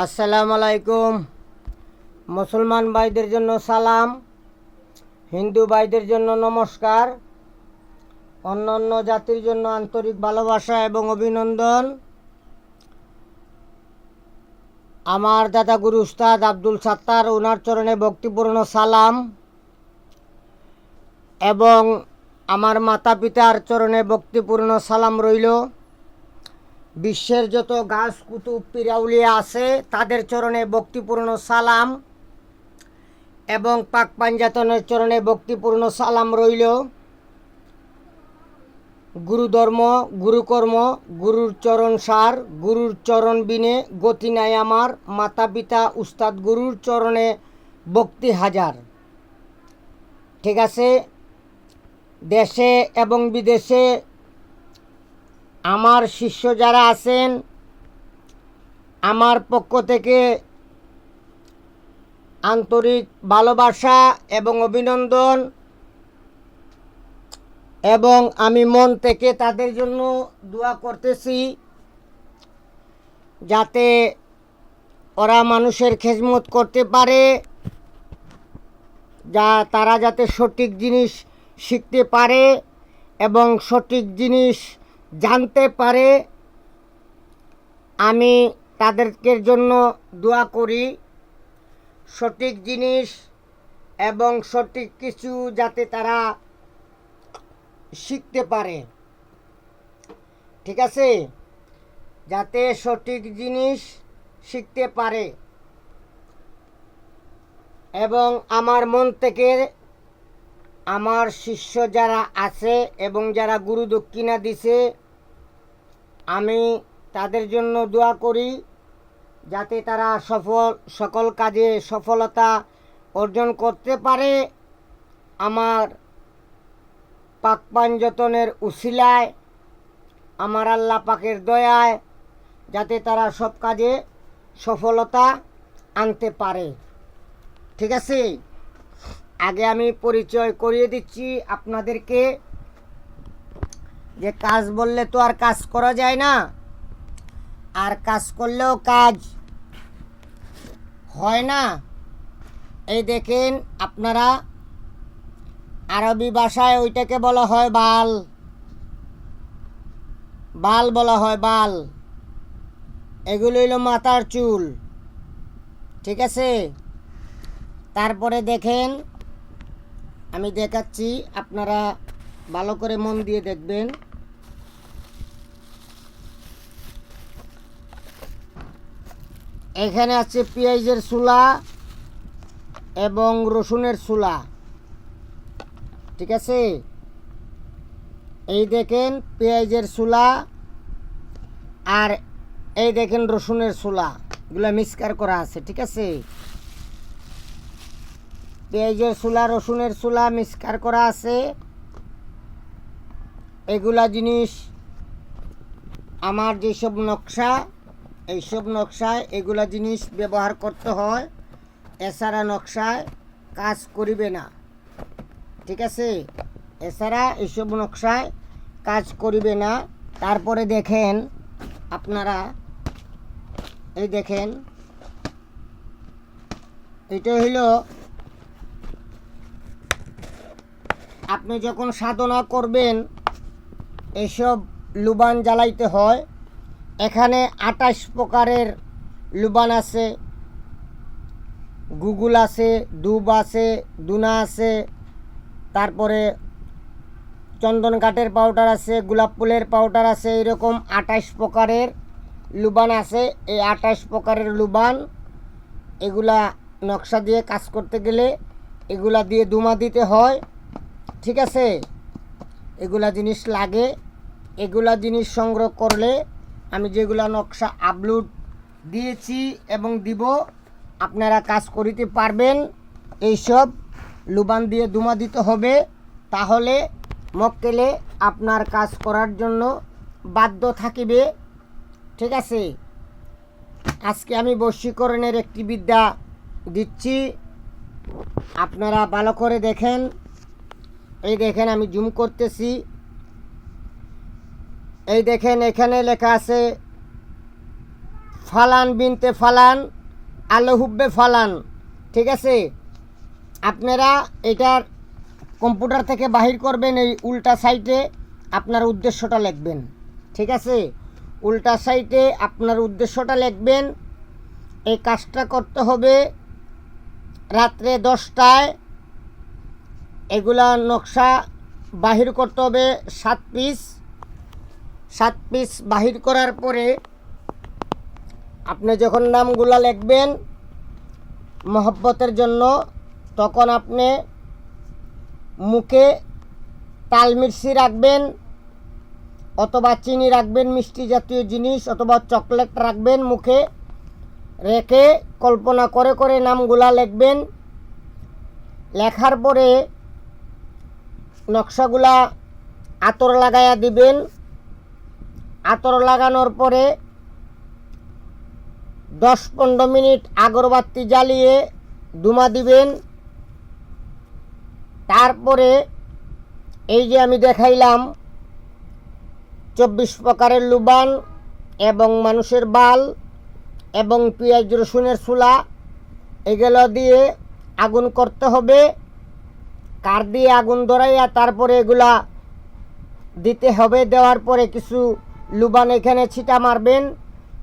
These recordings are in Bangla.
আসসালামু আলাইকুম। মুসলমান ভাইদের জন্য সালাম, হিন্দু ভাইদের জন্য নমস্কার, অন্যান্য জাতির জন্য আন্তরিক ভালোবাসা এবং অভিনন্দন। আমার দাদা গুরু উস্তাদ আব্দুল সাত্তার, ওনার চরণে ভক্তিপূর্ণ সালাম এবং আমার মাতা পিতার চরণে ভক্তিপূর্ণ সালাম রইল। বিশ্বের যত গাছ কুতুব পীরাউলিয়া আছে তাদের চরণে ভক্তিপূর্ণ সালাম এবং পাক পাঞ্জাতনের চরণে ভক্তিপূর্ণ সালাম রইল। গুরুধর্ম, গুরুকর্ম, গুরুর চরণ সার, গুরুর চরণ বিনে গতি নাই আমার। মাতা পিতা উস্তাদ গুরুর চরণে ভক্তি হাজার। ঠিক আছে, দেশে এবং বিদেশে আমার শিষ্য যারা আছেন, আমার পক্ষ থেকে আন্তরিক ভালোবাসা এবং অভিনন্দন, এবং আমি মন থেকে তাদের জন্য দোয়া করতেছি যাতে ওরা মানুষের খেদমত করতে পারে, তারা যাতে সঠিক জিনিস শিখতে পারে এবং সঠিক জিনিস জানতে পারে। আমি তাদেরকে জন্য দোয়া করি সঠিক জিনিস এবং সঠিক কিছু যাতে তারা শিখতে পারে। ঠিক আছে, যাতে সঠিক জিনিস শিখতে পারে। এবং আমার মন থেকে আমার শিষ্য যারা আছে এবং যারা গুরু দক্ষিণা দিছে, আমি তাদের জন্য দোয়া করি যাতে তারা সকল কাজে সফলতা অর্জন করতে পারে। আমার পাক পাঞ্জতনের উসিলায়, আমার আল্লাহ পাকের দয়ায় যাতে তারা সব কাজে সফলতা আনতে পারে। ঠিক আছে, আগে আমি পরিচয় করিয়ে দিচ্ছি আপনাদেরকে যে কাজ বললে তো আর কাজ করা যায় না, আর কাজ করলেও কাজ হয় না। এই দেখেন আপনারা, আরবি ভাষায় ওইটাকে বলা হয় বাল, বাল বলা হয় বাল। এগুলো হইল মাথার চুল। ঠিক আছে, তারপরে দেখেন আমি দেখাচ্ছি, আপনারা ভালো করে মন দিয়ে দেখবেন। এখানে আছে পেঁয়াজের চুলা এবং রসুনের চুলা। ঠিক আছে, এই দেখেন পেঁয়াজের চুলা আর এই দেখেন রসুনের চুলা, এগুলো মিক্সচার করা আছে। ঠিক আছে, পেঁয়াজের চুলা রসুনের চুলা মিক্সচার করা আছে। এগুলা জিনিস আমার যেসব নকশা, এইসব নকশায় এগুলা জিনিস ব্যবহার করতে হয়, এছাড়া নকশায় কাজ করিবে না। ঠিক আছে, এছাড়া এইসব নকশায় কাজ করিবে না। তারপরে দেখেন আপনারা, এই দেখেন এটা হইল আপনি যখন সাধনা করবেন এসব লুবান জ্বালাইতে হয়। এখানে 28 প্রকারের লুবান আছে, গুগুল আছে, দুব আছে, দুনা আছে, তারপরে চন্দন কাঠের পাউডার আছে, গোলাপ ফুলের পাউডার আছে, এরকম 28 প্রকারের লুবান আছে। এই 28 প্রকারের লুবান, এগুলা নকশা দিয়ে কাজ করতে গেলে এগুলা দিয়ে দুমা দিতে হয়। ঠিক আছে, এগুলা জিনিস লাগে। এগুলা জিনিস সংগ্রহ করলে আমি যেগুলা নকশা আপলোড দিয়েছি এবং দিব, আপনারা কাজ করিতে পারবেন। এইসব লুবান দিয়ে দুমা দিতে হবে, তাহলে মক্কেলে আপনার কাজ করার জন্য বাধ্য থাকিবে। ঠিক আছে, আজকে আমি বশীকরণের একটি বিদ্যা দিচ্ছি, আপনারা ভালো করে দেখেন। এই দেখেন আমি জুম করতেছি, এই দেখেন এখানে লেখা আছে ফালান বিনতে ফালান আলো হুব্বে ফালান। ঠিক আছে, আপনারা এটার কম্পিউটার থেকে বাহির করবেন, এই উল্টা সাইডে আপনার উদ্দেশ্যটা লিখবেন। ঠিক আছে, উল্টা সাইডে আপনার উদ্দেশ্যটা লিখবেন। এই কাজটা করতে হবে রাত্রে 10টায়। এগুলা নকশা বাহির করতে হবে 7 পিস। 7 পিস বাহির করার পরে আপনি যখন নামগুলা লিখবেন মহব্বতের জন্য, তখন আপনি মুখে তাল মির্চি রাখবেন, অথবা চিনি রাখবেন, মিষ্টি জাতীয় জিনিস, অথবা চকলেট রাখবেন। মুখে রেখে কল্পনা করে করে নামগুলা লিখবেন। লেখার পরে নকশাগুলা আতর লাগাইয়া দিবেন। আতর লাগানোর পরে 10-15 মিনিট আগরবাতি জ্বালিয়ে ধুমা দিবেন। তারপরে এই যে আমি দেখাইলাম 24 প্রকারের লুবান এবং মানুষের বাল এবং পেঁয়াজ রসুনের চুলা, এগুলো দিয়ে আগুন করতে হবে। কাঠ দিয়ে আগুন ধরাইয়া তারপরে এগুলা দিতে হবে। দেওয়ার পরে কিছু লুবান এখানে ছিটা মারবেন।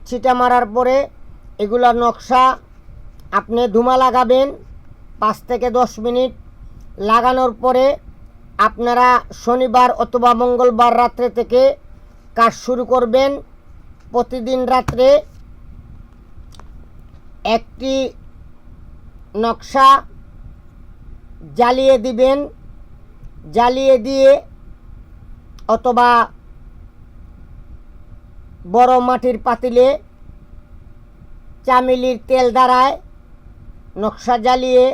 ছিটা মারার পরে এগুলা নকশা আপনি ধুমা লাগাবেন 5 থেকে 10 মিনিট। লাগানোর পরে আপনারা শনিবার অথবা মঙ্গলবার রাত্রে থেকে কাজ শুরু করবেন। প্রতিদিন রাত্রে একটি নকশা জ্বালিয়ে দিবেন। জ্বালিয়ে দিয়ে অথবা বড় মাটির পাতিলে চামেলির তেল দ্বারায় নকশা জ্বালিয়ে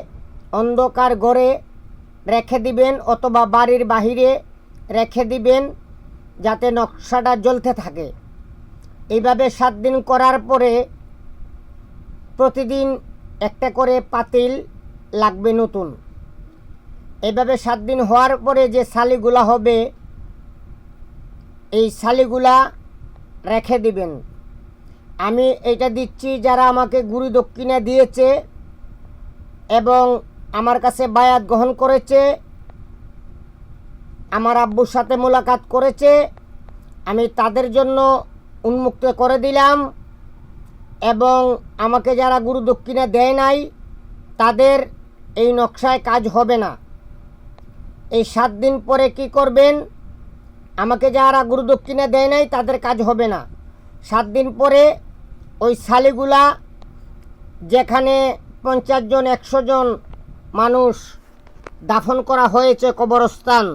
অন্ধকার ঘরে রেখে দিবেন, অথবা বাড়ির বাহিরে রেখে দিবেন যাতে নকশাটা জ্বলতে থাকে। এইভাবে 7 দিন করার পরে প্রতিদিন একটা করে পাতিল লাগবে নতুন। এইভাবে 7 দিন হওয়ার পরে যে শালিগুলা হবে, এই শালিগুলা রেখে দিবেন। আমি এটা দিচ্ছি যারা আমাকে গুরু দক্ষিণা দিয়েছে এবং আমার কাছে বায়াত গ্রহণ করেছে, আমার আব্বুর সাথে মোলাকাত করেছে, আমি তাদের জন্য উন্মুক্ত করে দিলাম। এবং আমাকে যারা গুরু দক্ষিণা দেয় নাই তাদের এই নকশায় কাজ হবে না। এই 7 দিন পরে কি করবেন, আমাকে যারা গুরু দক্ষিণা দেয় নাই তাদের কাজ হবে না। 7 দিন পরে ওই শালিগুলা যেখানে 50 জন 100 জন মানুষ দাফন করা হয়েছে, কবরস্থান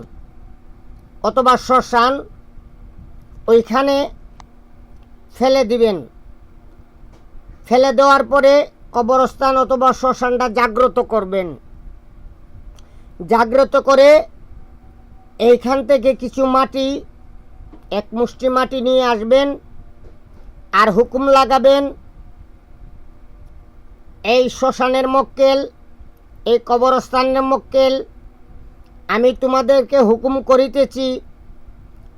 অথবা শ্মশান, ওইখানে ফেলে দিবেন। ফেলে দেওয়ার পরে কবরস্থান অথবা শ্মশানটা জাগ্রত করবেন। জাগ্রত করে এইখান থেকে কিছু মাটি, 1 মুষ্টি মাটি নিয়ে আসবেন আর হুকুম লাগাবেন, এই শ্মশানের মক্কেল, এই কবরস্থানের মক্কেল, আমি তোমাদেরকে হুকুম করিতেছি,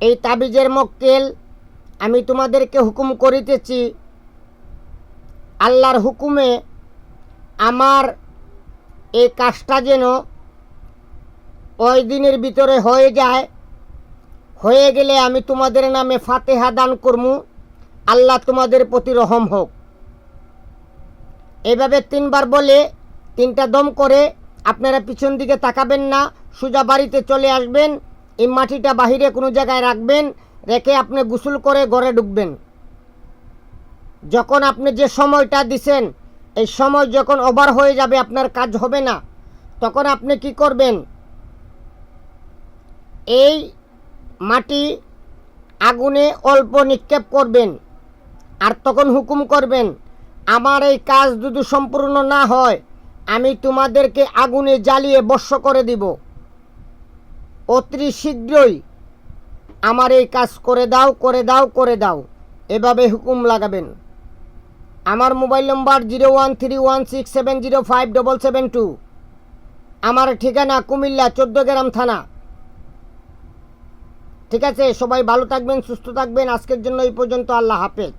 এই তাবিজের মক্কেল, আমি তোমাদেরকে হুকুম করিতেছি, আল্লাহর হুকুমে আমার এই কাজটা যেন ওই দিনের ভিতরে হয়ে যায়। হয়ে গেলে আমি তোমাদের নামে ফাতেহা দান করমু, আল্লাহ তোমাদের প্রতি রহম হোক। এইভাবে 3 বার বলে 3টা দম করে আপনারা পিছন দিকে তাকাবেন না, সোজা বাড়িতে চলে আসবেন। এই মাটিটা বাহিরে কোনো জায়গায় রাখবেন, রেখে আপনি গোসল করে ঘরে ঢুকবেন। যখন আপনি যে সময়টা দিছেন এই সময় যখন ওভার হয়ে যাবে, আপনার কাজ হবে না, তখন আপনি কি করবেন, এই মাটি আগুনে অল্প নিক্ষেপ করবেন আর তখন হুকুম করবেন, আমার এই কাজ যদি সম্পূর্ণ না হয় আমি তোমাদেরকে আগুনে জ্বালিয়ে ভস্ম করে দিব, অতি শীঘ্রই আমার এই কাজ করে দাও, করে দাও, করে দাও। এভাবে হুকুম লাগাবেন। আমার মোবাইল নম্বর 013167057772। আমার ঠিকানা কুমিল্লা 14 গ্রাম থানা। ঠিক আছে, সবাই ভালো থাকবেন, সুস্থ থাকবেন। আজকের জন্য এই পর্যন্ত। আল্লাহ হাফেজ।